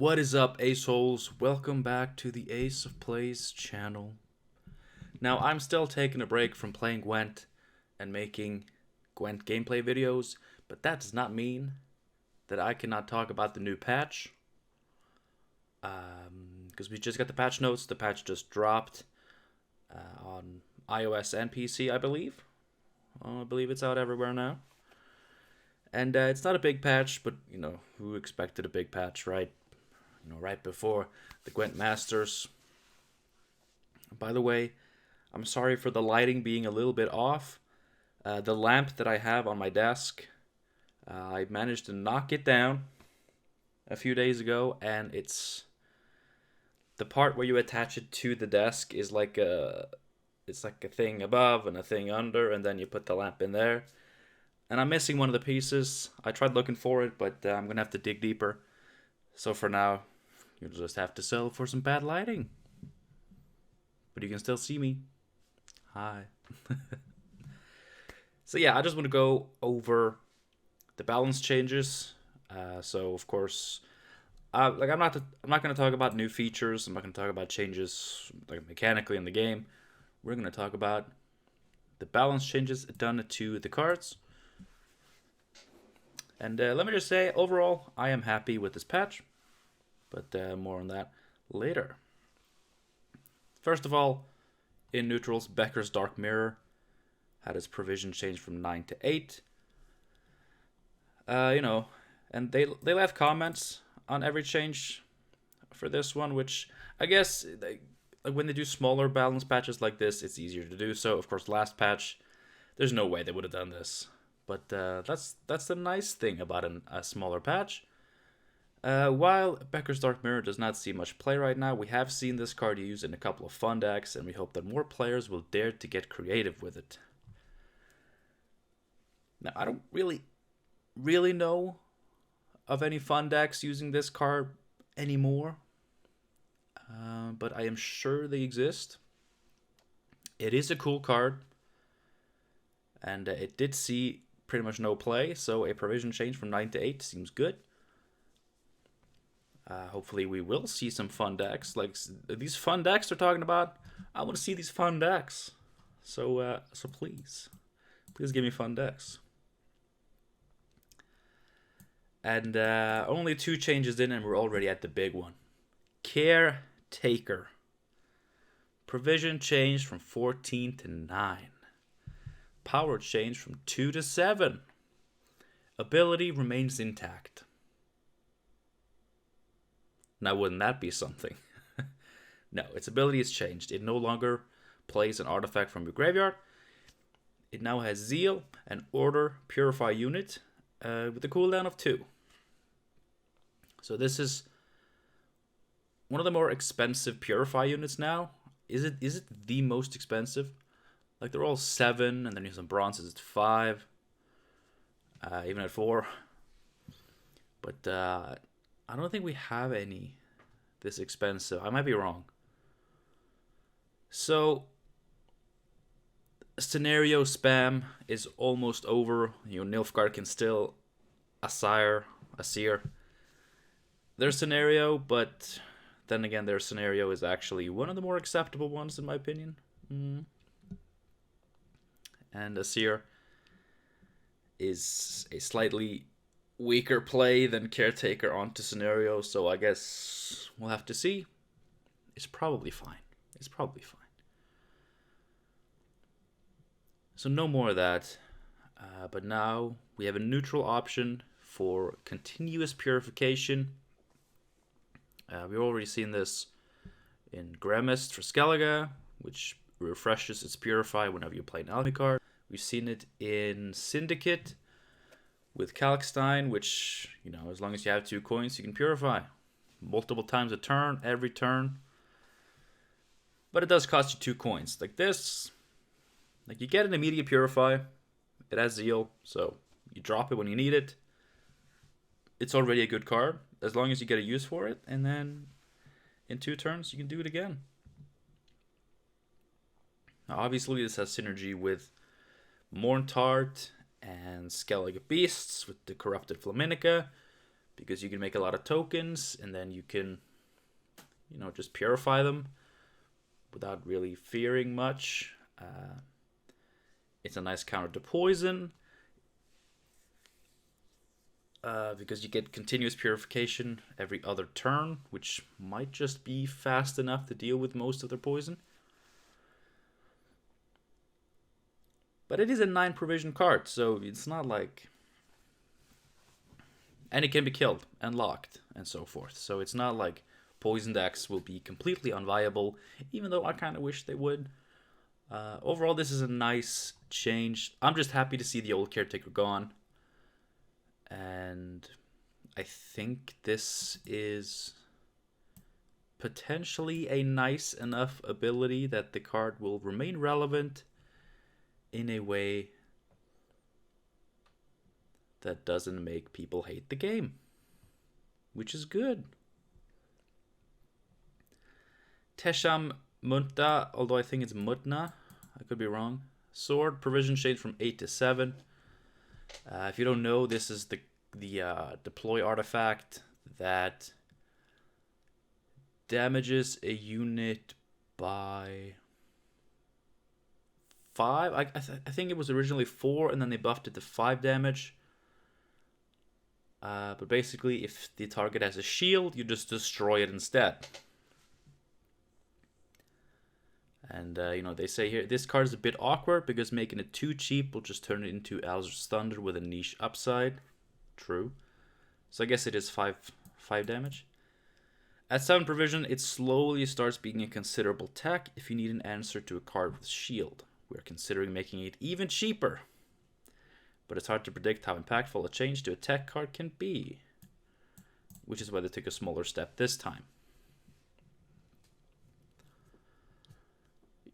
What is up, Ace Holes? Welcome back to the Ace of Plays channel. Now, I'm still taking a break from playing Gwent and making Gwent gameplay videos, but that does not mean that I cannot talk about the new patch. Because we just got the patch notes. The patch just dropped on iOS and PC, I believe. I believe it's out everywhere now. And it's not a big patch, but, who expected a big patch, right? Right before the Gwent Masters. By the way, I'm sorry for the lighting being a little bit off. The lamp that I have on my desk, I managed to knock it down a few days ago, and it's the part where you attach it to the desk is like it's like a thing above and a thing under, and then you put the lamp in there. And I'm missing one of the pieces. I tried looking for it, but I'm gonna have to dig deeper. So for now, you'll just have to settle for some bad lighting. But you can still see me. Hi. So yeah, I just want to go over the balance changes. So of course, I'm not going to talk about new features. I'm not going to talk about changes like mechanically in the game. We're going to talk about the balance changes done to the cards. And let me just say, overall, I am happy with this patch. But more on that later. First of all, in neutrals, Beckers Dark Mirror had its provision changed from 9 to 8. And they left comments on every change for this one, which I guess when they do smaller balance patches like this, it's easier to do so. Of course, last patch, there's no way they would have done this. But that's the nice thing about a smaller patch. While Beckers Dark Mirror does not see much play right now, we have seen this card used in a couple of fun decks, and we hope that more players will dare to get creative with it. Now, I don't really know of any fun decks using this card anymore, but I am sure they exist. It is a cool card, and it did see pretty much no play, so a provision change from 9 to 8 seems good. Hopefully we will see some fun decks. Like these fun decks they're talking about, I want to see these fun decks. So please give me fun decks. And only 2 changes in and we're already at the big one. Caretaker. Provision changed from 14 to 9. Power changed from 2 to 7. Ability remains intact. Now, wouldn't that be something? No, its ability has changed. It no longer plays an artifact from your graveyard. It now has Zeal and Order Purify unit with a cooldown of 2. So this is one of the more expensive Purify units now. Is it the most expensive? Like they're all 7, and then you have some bronzes at 5, even at 4. But I don't think we have any this expensive. I might be wrong. So, scenario spam is almost over. Nilfgaard can still seer their scenario, but then again, their scenario is actually one of the more acceptable ones in my opinion. And a seer is a slightly weaker play than Caretaker onto scenario, so I guess we'll have to see. It's probably fine. So no more of that. But now we have a neutral option for continuous purification. We've already seen this in Gremist for Skellige, which refreshes its Purify whenever you play an alchemy card. We've seen it in Syndicate with Kalkstein, which, as long as you have 2 coins, you can purify multiple times a turn, every turn. But it does cost you 2 coins. Like this, you get an immediate purify. It has Zeal, so you drop it when you need it. It's already a good card, as long as you get a use for it, and then in 2 turns, you can do it again. Now, obviously, this has synergy with Tart and Skellige Beasts with the Corrupted Flaminica, because you can make a lot of tokens, and then you can, just purify them without really fearing much. It's a nice counter to poison, because you get continuous purification every other turn, which might just be fast enough to deal with most of their poison. But it is a 9 provision card, so it's not like... And it can be killed and locked and so forth. So it's not like poison decks will be completely unviable, even though I kind of wish they would. Overall, this is a nice change. I'm just happy to see the old Caretaker gone. And I think this is potentially a nice enough ability that the card will remain relevant in a way that doesn't make people hate the game, which is good. Tesham Munta, although I think it's Mutna, I could be wrong. Sword, provision change from 8 to 7. If you don't know, this is the deploy artifact that damages a unit by 5. I think it was originally 4, and then they buffed it to 5 damage. But basically, if the target has a shield, you just destroy it instead. And, they say here, this card is a bit awkward because making it too cheap will just turn it into Alzur's Thunder with a niche upside. True. So I guess it is 5 damage. At 7 provision, it slowly starts being a considerable tech if you need an answer to a card with shield. We are considering making it even cheaper. But it's hard to predict how impactful a change to a tech card can be. Which is why they took a smaller step this time.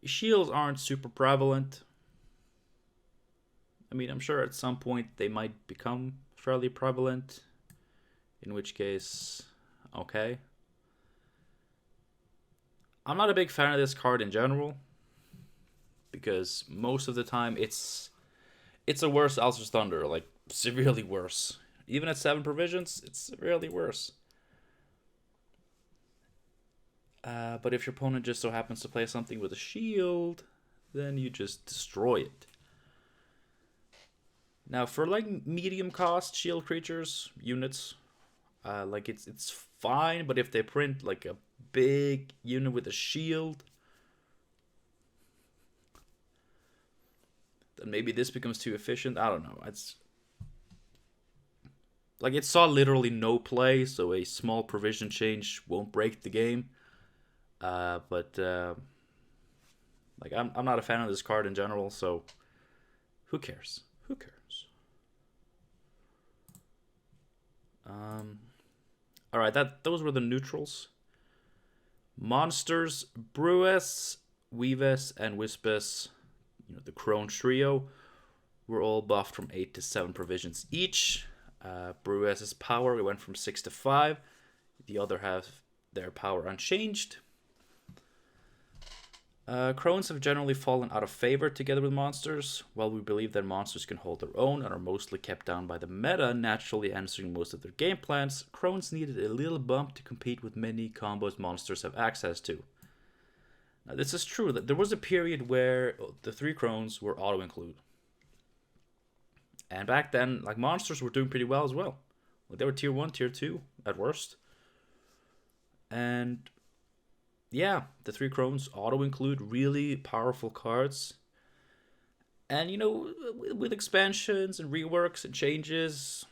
Shields aren't super prevalent. I mean, I'm sure at some point they might become fairly prevalent. In which case, okay. I'm not a big fan of this card in general. Because most of the time it's a worse Alzur's Thunder. Like, severely worse. Even at 7 provisions, it's severely worse. But if your opponent just so happens to play something with a shield, then you just destroy it. Now, for like medium cost shield creatures, units, like it's fine, but if they print like a big unit with a shield, then maybe this becomes too efficient. I don't know. It's like it saw literally no play, so a small provision change won't break the game. But I'm not a fan of this card in general, so who cares? Who cares? All right, those were the neutrals. Monsters, Brues, Weaves, and Wispus, the Crone trio, were all buffed from 8 to 7 provisions each. Brues' power, we went from 6 to 5. The other have their power unchanged. Crones have generally fallen out of favor together with monsters. While we believe that monsters can hold their own and are mostly kept down by the meta, naturally answering most of their game plans, Crones needed a little bump to compete with many combos monsters have access to. Now, this is true. That there was a period where the 3 Crones were auto-include. And back then, like, monsters were doing pretty well as well. Like, they were tier 1, tier 2 at worst. And yeah, the 3 Crones auto-include really powerful cards. And, with expansions and reworks and changes,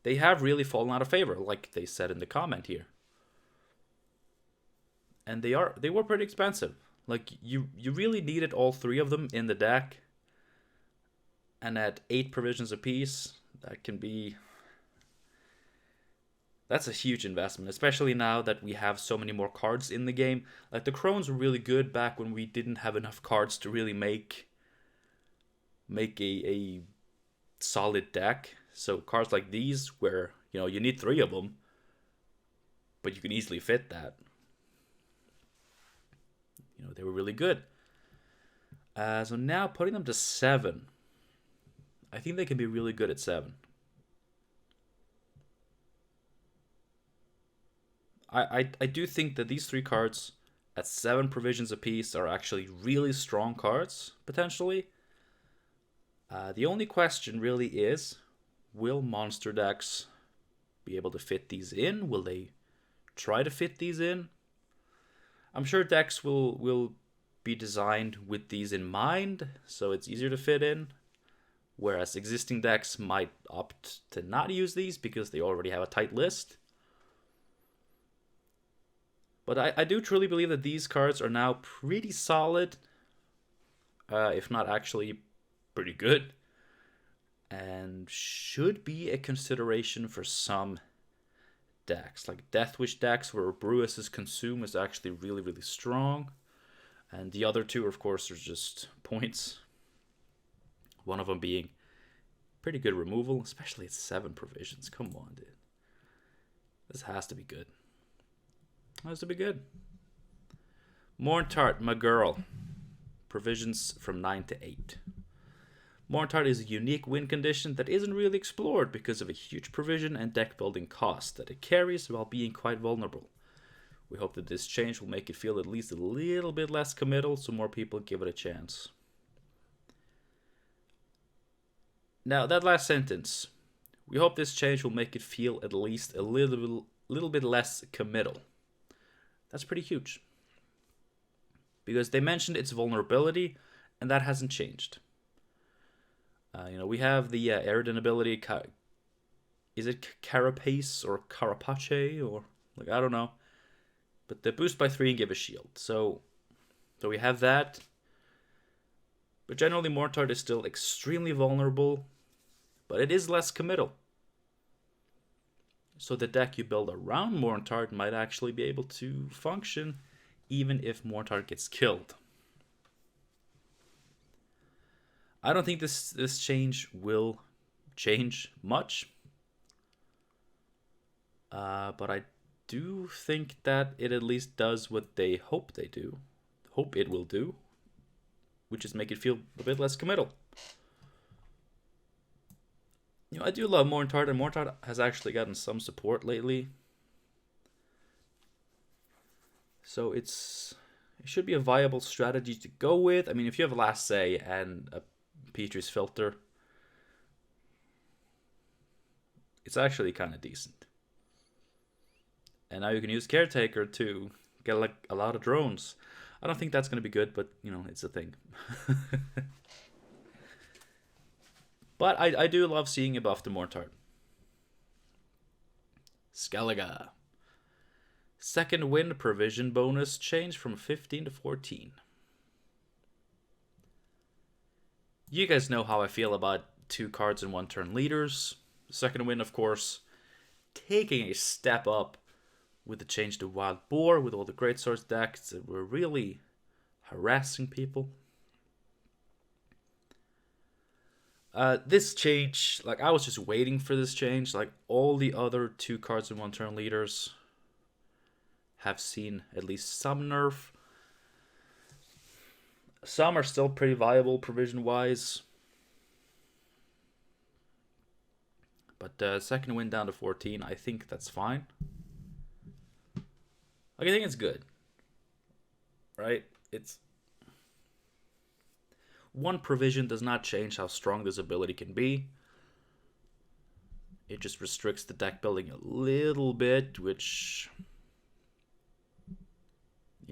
they have really fallen out of favor, like they said in the comment here. And they were pretty expensive. Like, you really needed all 3 of them in the deck. And at 8 provisions apiece, that's a huge investment, especially now that we have so many more cards in the game. Like, the Crones were really good back when we didn't have enough cards to really make a solid deck. So cards like these, where, you need 3 of them, but you can easily fit that. They were really good. So now putting them to 7. I think they can be really good at 7. I do think that these 3 cards at 7 provisions apiece are actually really strong cards, potentially. The only question really is, will monster decks be able to fit these in? Will they try to fit these in? I'm sure decks will be designed with these in mind, so it's easier to fit in, whereas existing decks might opt to not use these because they already have a tight list. But I do truly believe that these cards are now pretty solid, if not actually pretty good, and should be a consideration for some decks. Like Deathwish decks where Brewis' Consume is actually really, really strong. And the other 2, of course, are just points. One of them being pretty good removal, especially at 7 provisions. Come on, dude. This has to be good. Has to be good. Tart, my girl. Provisions from 9 to 8. Tart is a unique win condition that isn't really explored because of a huge provision and deck building cost that it carries while being quite vulnerable. We hope that this change will make it feel at least a little bit less committal so more people give it a chance. Now, that last sentence. We hope this change will make it feel at least a little bit less committal. That's pretty huge. Because they mentioned its vulnerability, and that hasn't changed. We have the Eridan ability. Is it Carapace or Carapace? Or, I don't know. But the boost by 3 and give a shield. So we have that. But generally, Tart is still extremely vulnerable. But it is less committal. So the deck you build around Tart might actually be able to function even if Tart gets killed. I don't think this change will change much. But I do think that it at least does what they hope it will do, which is make it feel a bit less committal. I do love Tart, and Tart has actually gotten some support lately. So it should be a viable strategy to go with. I mean, if you have Last Say and a Petrie's Filter, it's actually kind of decent. And now you can use Caretaker to get a lot of drones. I don't think that's going to be good, but it's a thing. But I do love seeing it buffed to Tart. Skellige. Second wind provision bonus changed from 15 to 14. You guys know how I feel about 2 cards in 1 turn leaders. Second wind, of course, taking a step up with the change to Wildboard, with all the greatswords decks that were really harassing people. This change, I was just waiting for this change. All the other 2 cards in 1 turn leaders have seen at least some nerf. Some are still pretty viable provision-wise. But second win down to 14, I think that's fine. I think it's good. Right? It's... 1 provision does not change how strong this ability can be. It just restricts the deck building a little bit, which...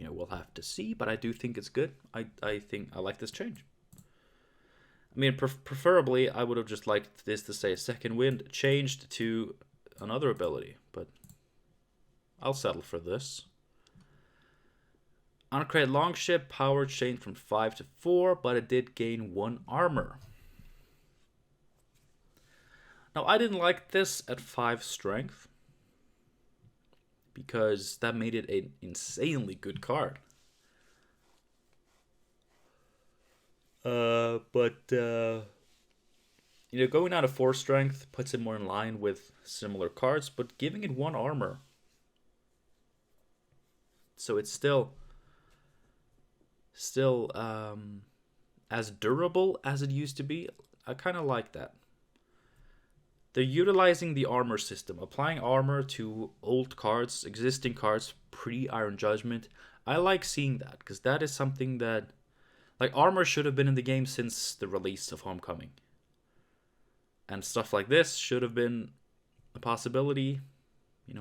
we'll have to see, but I do think it's good. I think I like this change. I mean, preferably, I would have just liked this to say second wind changed to another ability, but I'll settle for this. Uncrate Longship, power changed from 5 to 4, but it did gain 1 armor. Now, I didn't like this at 5 strength, because that made it an insanely good card. Going down to 4 strength puts it more in line with similar cards, but giving it 1 armor. So it's still as durable as it used to be. I kind of like that. they're utilizing the armor system, applying armor to old cards, existing cards, pre-Iron Judgment. I like seeing that, because that is something that, like, armor should have been in the game since the release of Homecoming. And stuff like this should have been a possibility,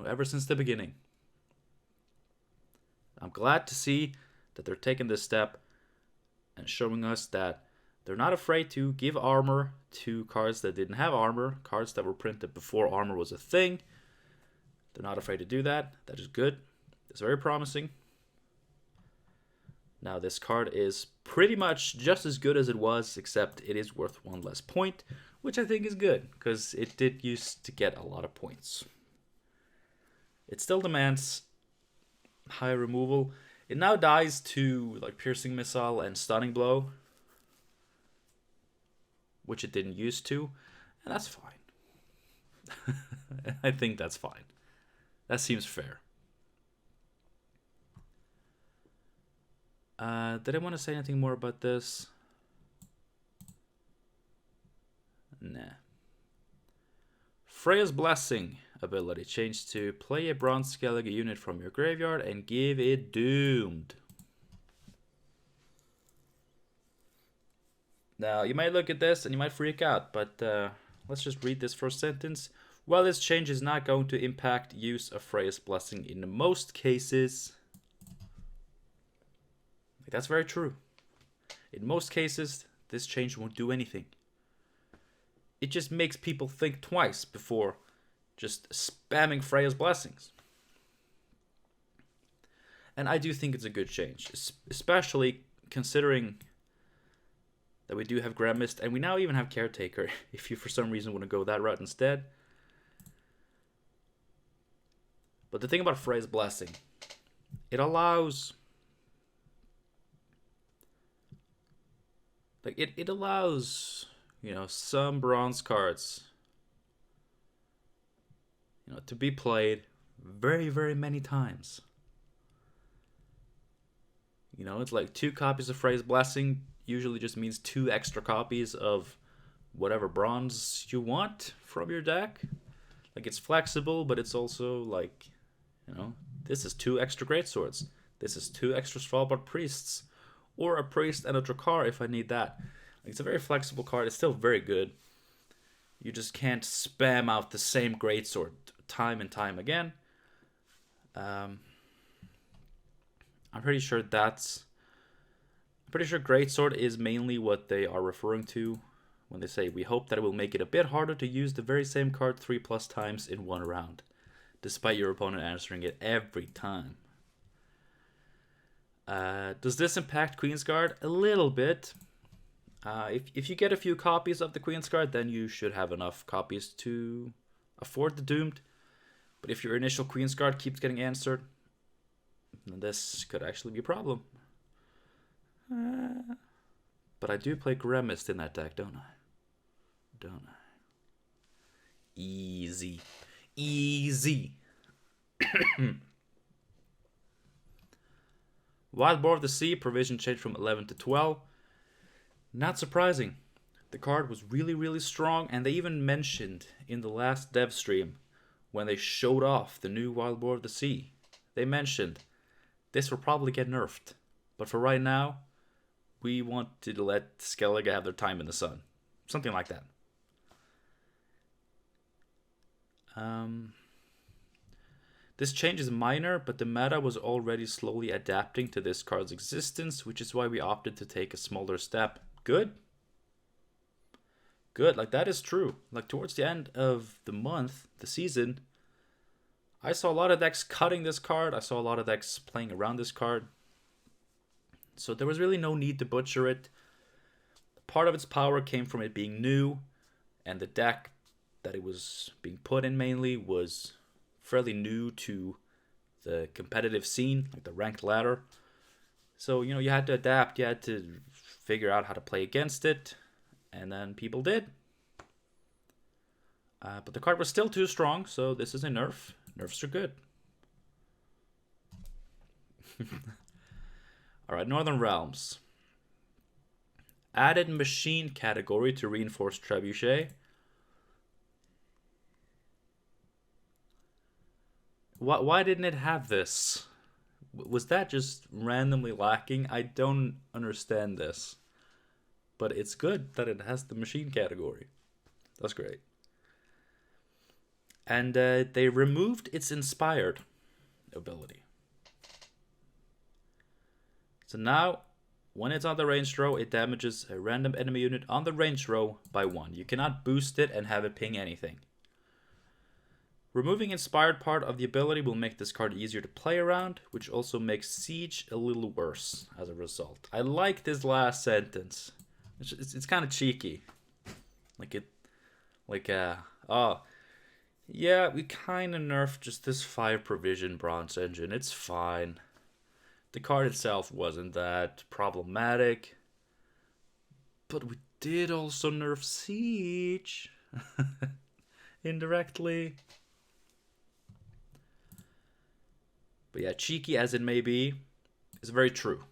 ever since the beginning. I'm glad to see that they're taking this step and showing us that they're not afraid to give armor to cards that didn't have armor, cards that were printed before armor was a thing. They're not afraid to do that. That is good. It's very promising. Now, this card is pretty much just as good as it was, except it is worth 1 less point, which I think is good, because it did used to get a lot of points. It still demands high removal. It now dies to like Piercing Missile and Stunning Blow, which it didn't used to, and that's fine. I think that's fine. That seems fair. Did I want to say anything more about this? Nah. Freya's Blessing ability changed to play a Bronze Skellige unit from your graveyard and give it Doomed. Now, you might look at this and you might freak out, but let's just read this first sentence. While this change is not going to impact use of Freya's Blessing in most cases, that's very true. In most cases, this change won't do anything. It just makes people think twice before just spamming Freya's Blessings. And I do think it's a good change, especially considering that we do have Grand Mist, and we now even have Caretaker, if you for some reason want to go that route instead. But the thing about Freya's Blessing, it allows... It allows, some bronze cards, to be played very, very many times. It's like 2 copies of Freya's Blessing usually just means 2 extra copies of whatever bronze you want from your deck. Like, it's flexible, but it's also like, this is 2 extra Greatswords. This is 2 extra Svalbard Priests. Or a Priest and a Drakkar if I need that. It's a very flexible card. It's still very good. You just can't spam out the same Greatsword time and time again. I'm pretty sure Greatsword is mainly what they are referring to when they say, we hope that it will make it a bit harder to use the very same card 3+ times in one round, despite your opponent answering it every time. Does this impact Queensguard? A little bit. If you get a few copies of the Queensguard, then you should have enough copies to afford the Doomed. But if your initial Queensguard keeps getting answered, then this could actually be a problem. But I do play Gremist in that deck, don't I? Easy. Wildboard of the Sea, provision changed from 11 to 12. Not surprising. The card was really, really strong, and they even mentioned in the last dev stream, when they showed off the new Wildboard of the Sea, they mentioned this will probably get nerfed. But for right now, we want to let Skellige have their time in the sun. Something like that. This change is minor, but the meta was already slowly adapting to this card's existence, which is why we opted to take a smaller step. Good. Like, that is true. Like, towards the end of the month, the season, I saw a lot of decks cutting this card. I saw a lot of decks playing around this card. So there was really no need to butcher it. Part of its power came from it being new, and the deck that it was being put in mainly was fairly new to the competitive scene, like the ranked ladder. So, you had to adapt, you had to figure out how to play against it, and then people did. But the card was still too strong, so this is a nerf. Nerfs are good. Alright, Northern Realms. Added machine category to reinforce Trebuchet. Why didn't it have this? Was that just randomly lacking? I don't understand this. But it's good that it has the machine category. That's great. And they removed its inspired ability. So now, when it's on the range row, it damages a random enemy unit on the range row by 1. You cannot boost it and have it ping anything. Removing inspired part of the ability will make this card easier to play around, which also makes Siege a little worse as a result. I like this last sentence. It's kind of cheeky. Oh, yeah, we kind of nerfed just this 5 provision bronze engine. It's fine. The card itself wasn't that problematic. But we did also nerf Siege. Indirectly. But yeah, cheeky as it may be, is very true.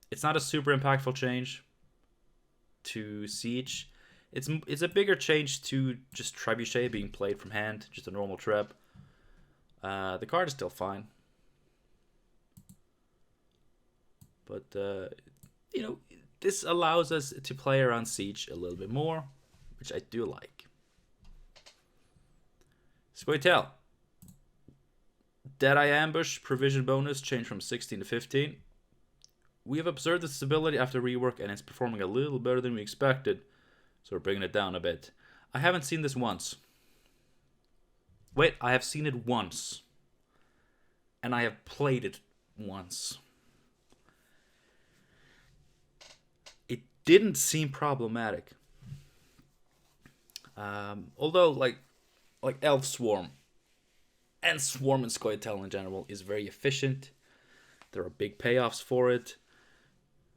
It's not a super impactful change to Siege. It's a bigger change to just Trebuchet being played from hand, just a normal Treb. The card is still fine. But, this allows us to play around Siege a little bit more, which I do like. Scoia'tael. Deadeye Ambush, provision bonus, changed from 16 to 15. We have observed this ability after rework, and it's performing a little better than we expected, so we're bringing it down a bit. I haven't seen this once. Wait, I have seen it once. And I have played it once. It didn't seem problematic. Although, like Elf Swarm and Swarm and Scoia'tael in general is very efficient. There are big payoffs for it.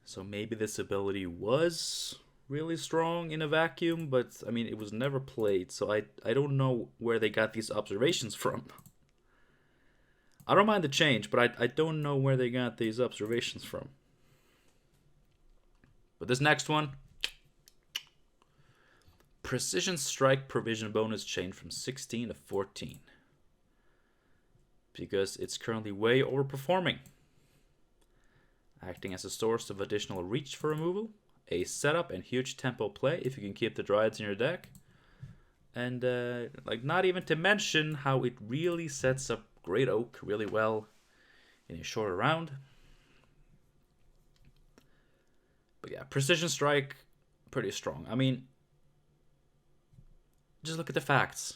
So maybe this ability was really strong in a vacuum, but I mean, it was never played, so I don't know where they got these observations from. I don't mind the change, but I don't know where they got these observations from. But this next one, Precision Strike provision bonus changed from 16 to 14. Because it's currently way overperforming. Acting as a source of additional reach for removal, a setup and huge tempo play if you can keep the Dryads in your deck. And not even to mention how it really sets up Great Oak really well in a shorter round. But yeah, Precision Strike, pretty strong. I mean, just look at the facts.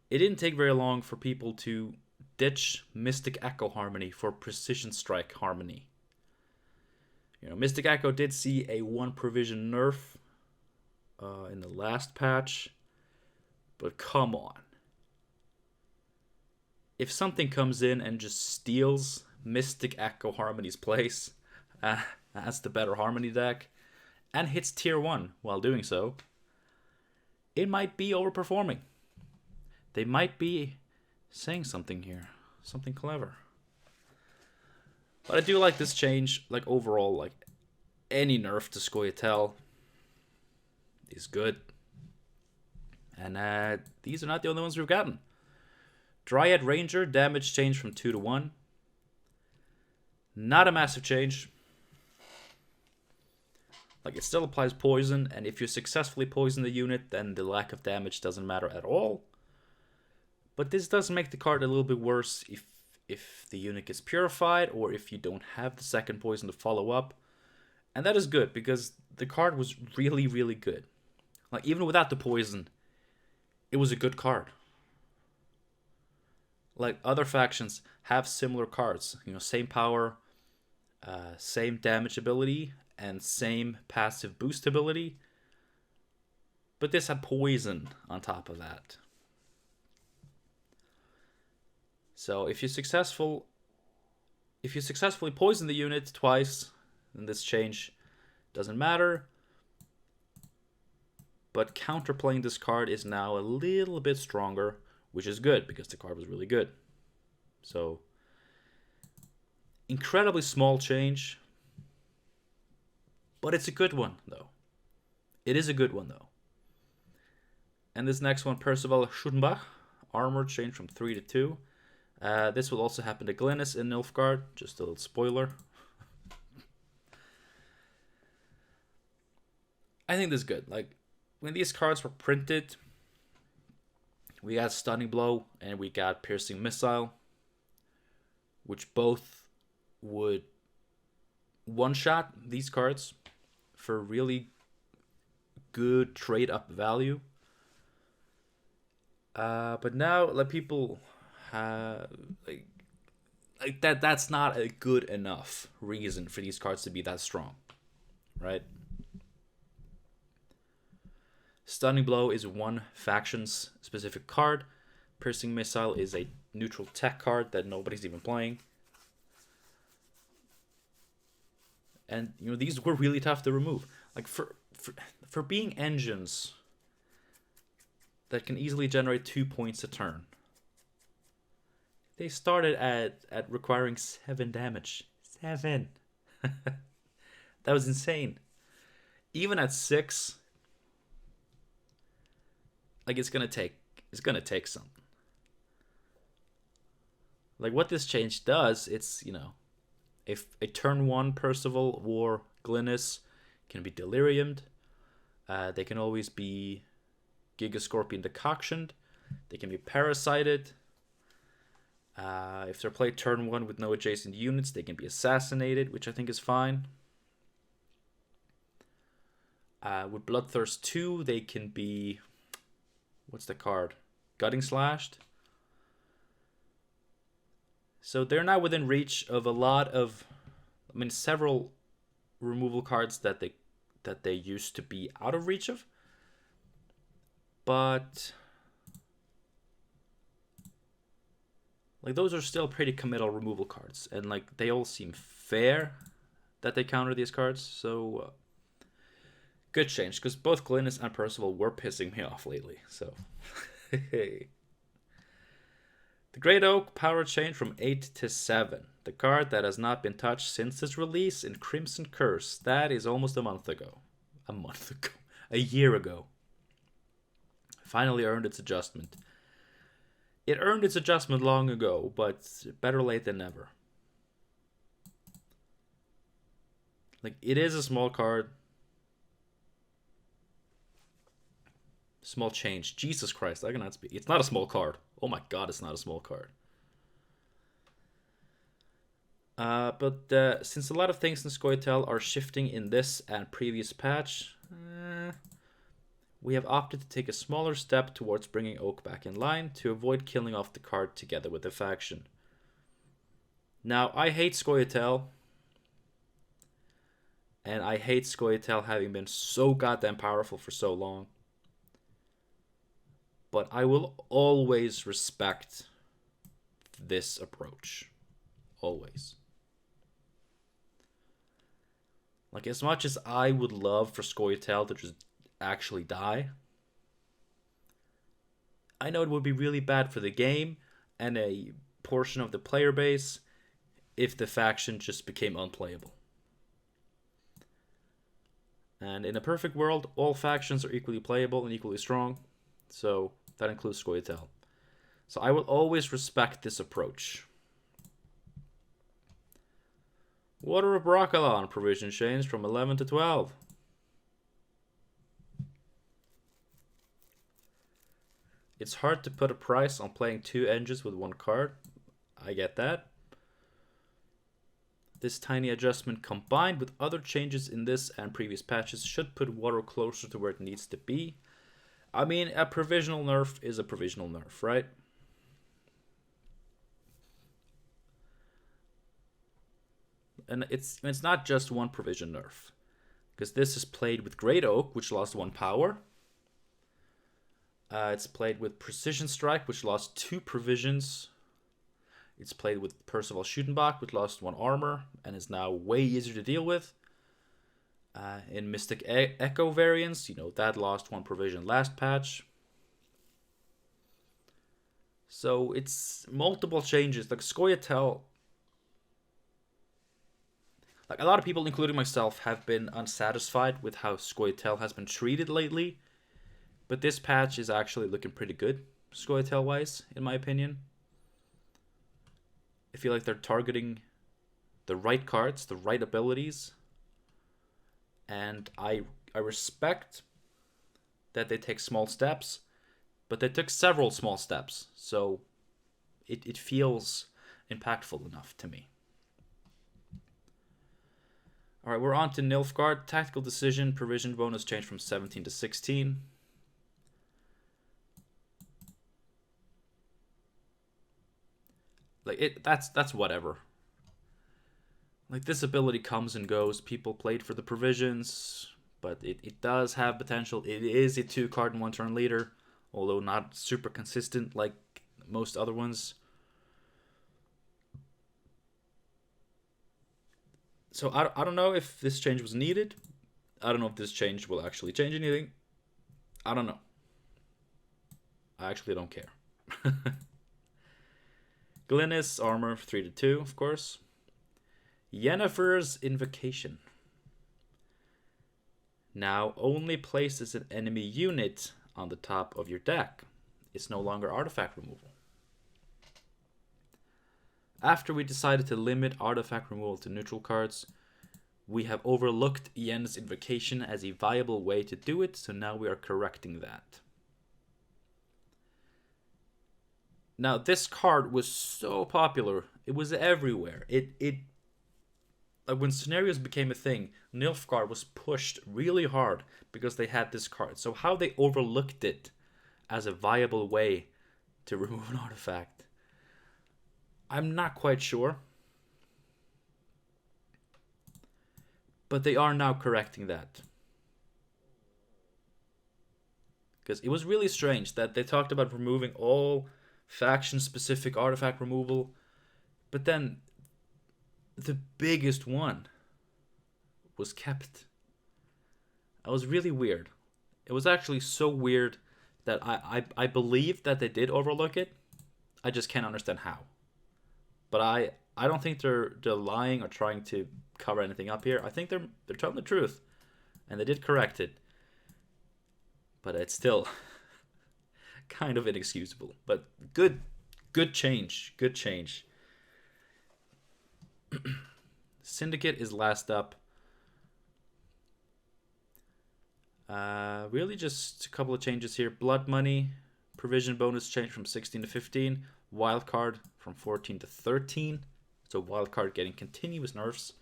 It didn't take very long for people to ditch Mystic Echo Harmony for Precision Strike Harmony. Mystic Echo did see a 1 provision nerf in the last patch, but come on. If something comes in and just steals Mystic Echo Harmony's place as the better Harmony deck, and hits tier 1 while doing so, it might be overperforming. They might be saying something here. Something clever. But I do like this change. Overall, any nerf to Scoia'tael is good. And these are not the only ones we've gotten. Dryad Ranger, damage change from 2 to 1. Not a massive change. It still applies poison, and if you successfully poison the unit, then the lack of damage doesn't matter at all. But this does make the card a little bit worse if the unit gets purified, or if you don't have the second poison to follow up. And that is good, because the card was really, really good. Even without the poison, it was a good card. Other factions have similar cards. Same power, same damage ability, and same passive boost ability. But this had poison on top of that. So if you successfully poison the unit twice, then this change doesn't matter. But counterplaying this card is now a little bit stronger, which is good because the card was really good. So incredibly small change, but it's a good one though. It is a good one though. And this next one, Percival Schuttenbach, armor changed from 3 to 2. This will also happen to Glynis in Nilfgaard. Just a little spoiler. I think this is good. Like, when these cards were printed, we got Stunning Blow and we got Piercing Missile, which both would one-shot these cards for really good trade-up value. But now, like, people have like that's not a good enough reason for these cards to be that strong, right? Stunning Blow is one faction's specific card. Piercing Missile is a neutral tech card that nobody's even playing. And you know, these were really tough to remove. Like, for being engines that can easily generate 2 points a turn, they started at requiring 7 damage. 7. That was insane. Even at 6, like, it's gonna take something. Like, what this change does, it's, you know, if a turn 1 Percival or Glynis can be deliriumed, they can always be Gigascorpion decoctioned, they can be parasited. If they're played turn 1 with no adjacent units, they can be assassinated, which I think is fine. With Bloodthirst 2, they can be... What's the card? Gutting Slashed. So they're now within reach of a lot of... I mean, several removal cards that they used to be out of reach of. But... like, those are still pretty committal removal cards. And, like, they all seem fair that they counter these cards. So, good change. Because both Glynis and Percival were pissing me off lately. So, hey. The Great Oak power change from 8 to 7. The card that has not been touched since its release in Crimson Curse. That is almost a month ago. A year ago. Finally earned its adjustment. It earned its adjustment long ago, but better late than never. Like, it is a small card. Small change. Jesus Christ, I cannot speak. It's not a small card. Oh my god, it's not a small card. But since a lot of things in Scoia'tael are shifting in this and previous patch, we have opted to take a smaller step towards bringing Oak back in line to avoid killing off the card together with the faction. Now, I hate Scoia'tael, and I hate Scoia'tael having been so goddamn powerful for so long. But I will always respect this approach. Always. Like, as much as I would love for Scoia'tael to just actually die, I know it would be really bad for the game and a portion of the player base if the faction just became unplayable. And in a perfect world, all factions are equally playable and equally strong, so that includes Scoia'tael. So I will always respect this approach. Water of Broccolon provision changed from 11 to 12. It's hard to put a price on playing 2 engines with 1 card. I get that. This tiny adjustment combined with other changes in this and previous patches should put Water closer to where it needs to be. I mean, a provisional nerf is a provisional nerf, right? And it's not just one provision nerf. Because this is played with Great Oak, which lost 1 power. It's played with Precision Strike, which lost 2 provisions. It's played with Percival Schutenbach, which lost 1 armor, and is now way easier to deal with. In Mystic Echo variants, you know, that lost 1 provision last patch. So it's multiple changes. Like, Scoia'tael, like, a lot of people, including myself, have been unsatisfied with how Scoia'tael has been treated lately. But this patch is actually looking pretty good. storytell-wise, in my opinion. I feel like they're targeting the right cards, the right abilities, and I respect that they take small steps, but they took several small steps, so it feels impactful enough to me. Alright, we're on to Nilfgaard. Tactical decision, provision bonus changed from 17 to 16. Like that's whatever. Like, this ability comes and goes. People played for the provisions, but it does have potential. It is a 2-card and 1-turn leader, although not super consistent like most other ones. So I don't know if this change was needed. I don't know if this change will actually change anything. I don't know. I actually don't care. Glynis, armor 3-2, of course. Yennefer's Invocation. Now only places an enemy unit on the top of your deck. It's no longer artifact removal. After we decided to limit artifact removal to neutral cards, we have overlooked Yen's Invocation as a viable way to do it, so now we are correcting that. Now, this card was so popular. It was everywhere. Like, when scenarios became a thing, Nilfgaard was pushed really hard because they had this card. So how they overlooked it as a viable way to remove an artifact, I'm not quite sure. But they are now correcting that. Because it was really strange that they talked about removing all faction-specific artifact removal, but then the biggest one was kept. That was really weird. It was actually so weird that I believe that they did overlook it. I just can't understand how. But I don't think they're lying or trying to cover anything up here. I think they're telling the truth, and they did correct it. But it's still kind of inexcusable. But good change. Good change. Syndicate is last up. Really just a couple of changes here. Blood money, provision bonus changed from 16 to 15. Wildcard from 14 to 13. So Wildcard getting continuous nerfs.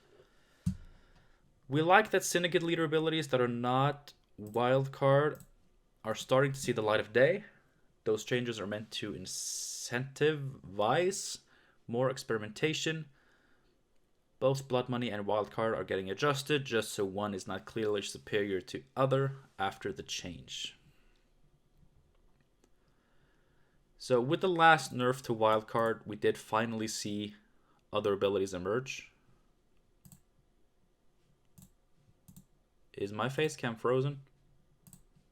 We like that Syndicate leader abilities that are not Wildcard are starting to see the light of day. Those changes are meant to incentivize more experimentation. Both Blood Money and Wildcard are getting adjusted, just so one is not clearly superior to other after the change. So with the last nerf to Wildcard, we did finally see other abilities emerge. Is my face cam frozen?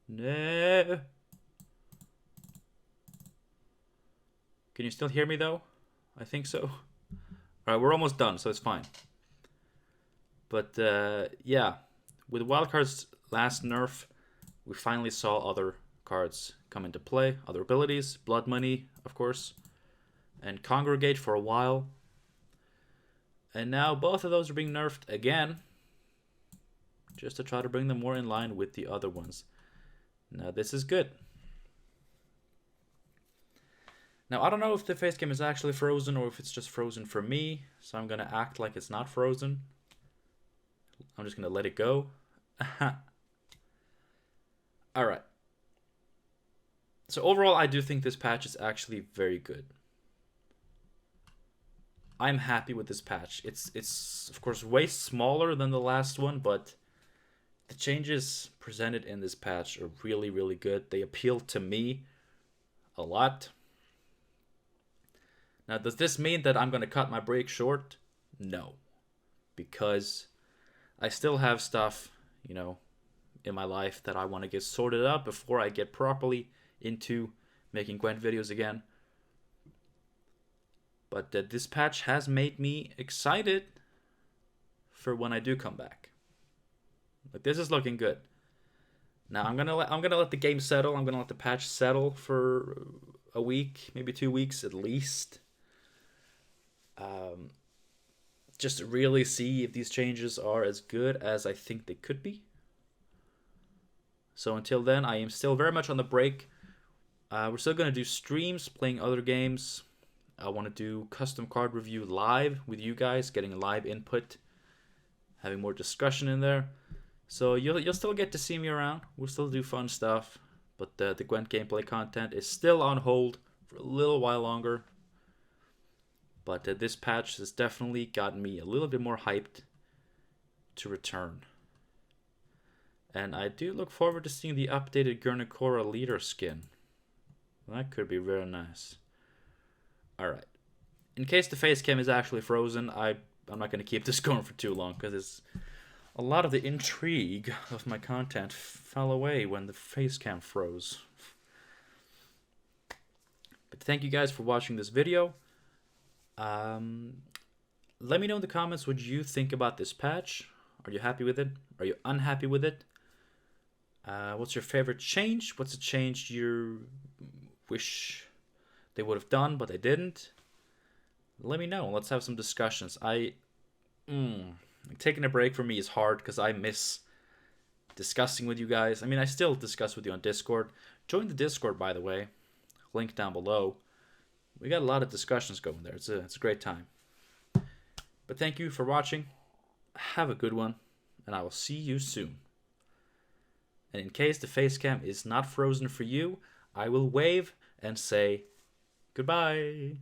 No. Can you still hear me though? I think so. Alright, we're almost done, so it's fine. But yeah, with Wildcard's last nerf, we finally saw other cards come into play, other abilities, Blood Money, of course, and Congregate for a while. And now both of those are being nerfed again, just to try to bring them more in line with the other ones. Now this is good. Now I don't know if the face cam is actually frozen or if it's just frozen for me, so I'm gonna act like it's not frozen. I'm just gonna let it go. Alright. So overall, I do think this patch is actually very good. I'm happy with this patch. It's of course way smaller than the last one, but the changes presented in this patch are really, really good. They appeal to me a lot. Now, does this mean that I'm going to cut my break short? No. Because I still have stuff, you know, in my life that I want to get sorted out before I get properly into making Gwent videos again. But this patch has made me excited for when I do come back. Like, this is looking good. Now I'm gonna let the game settle. I'm gonna let the patch settle for a week, maybe 2 weeks at least. Just to really see if these changes are as good as I think they could be. So until then, I am still very much on the break. We're still going to do streams, playing other games. I want to do custom card review live with you guys, getting live input, having more discussion in there. So you'll still get to see me around. We'll still do fun stuff. But the Gwent gameplay content is still on hold for a little while longer. But this patch has definitely gotten me a little bit more hyped to return. And I do look forward to seeing the updated Gurnikora leader skin. That could be very nice. Alright. In case the face cam is actually frozen, I'm not going to keep this going for too long, because a lot of the intrigue of my content fell away when the face cam froze. But thank you guys for watching this video. Let me know in the comments what you think about this patch. Are you happy with it? Are you unhappy with it? What's your favorite change? What's a change you wish they would have done but they didn't? Let me know. Let's have some discussions. Taking a break for me is hard because I miss discussing with you guys. I mean, I still discuss with you on Discord. Join the Discord, by the way. Link down below. We got a lot of discussions going there. It's a great time. But thank you for watching. Have a good one, and I will see you soon. And in case the face cam is not frozen for you, I will wave and say goodbye.